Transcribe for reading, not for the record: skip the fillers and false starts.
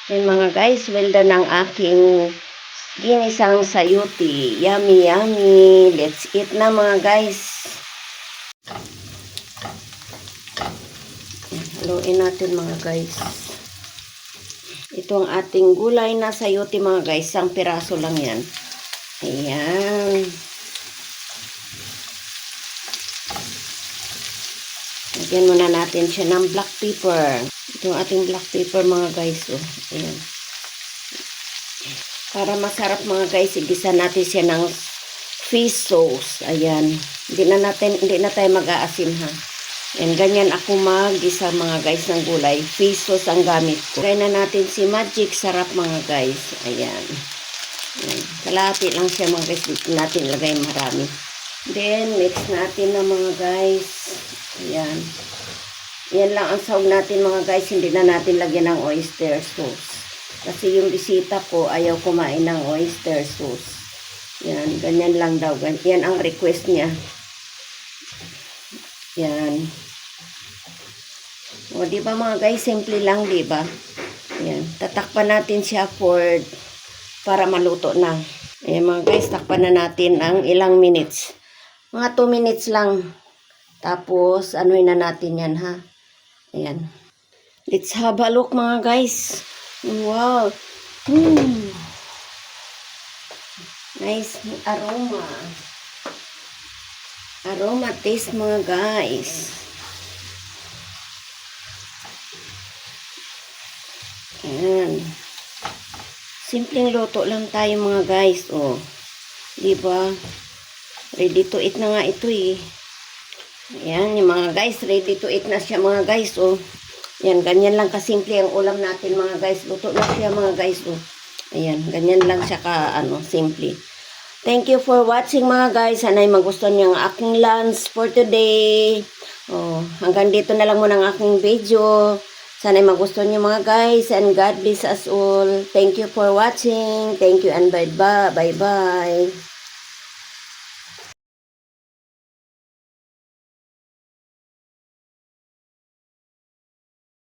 Yan mga guys, well done ang aking ginisang sayuti. Yummy, yummy. Let's eat na mga guys. Haluin natin mga guys. Ito ang ating gulay na sayuti mga guys. Isang piraso lang yan. Ayan. Lagyan muna natin siya ng black pepper. Ito ang ating black pepper mga guys. Oh. Ayan. Para masarap mga guys, igisa natin siya ng fish sauce. Ayan. Hindi na tayo mag-aasim ha. Ayan, ganyan ako mag-isa mga guys ng gulay. Fish sauce ang gamit ko. Kaya na natin si Magic Sarap mga guys. Ayan. Ayan. Kalahati lang siya mga guys. Dito natin lagay marami. Then, mix natin na mga guys. Ayan. Yan lang ang sahog natin mga guys. Hindi na natin lagyan ng oyster sauce. Kasi yung bisita ko ayaw kumain ng oyster sauce. Yan. Ganyan lang daw. Yan ang request niya. Yan. O, diba mga guys? Simple lang, diba? Yan. Tatakpan natin siya para maluto na. Ayan mga guys. Takpan na natin ang ilang minutes. Mga 2 minutes lang. Tapos, anuhin na natin yan, ha? Ayan. Let's have a look, mga guys. Wow. Nice aroma. Aroma taste, mga guys. Ayan. Simpleng luto lang tayo, mga guys. Oh. Diba? Ready to eat na nga ito, eh. Ayan, yung mga guys, ready to eat na siya mga guys, oh. Ayan, ganyan lang kasimple ang ulam natin mga guys. Luto na siya mga guys, oh. Ayan, ganyan lang siya simple. Thank you for watching mga guys. Sana'y magustuhan niyo ang aking lunch for today. Oh, hanggang dito na lang muna ang aking video. Sana'y magustuhan niyo mga guys. And God bless us all. Thank you for watching. Thank you and bye-bye. Bye-bye.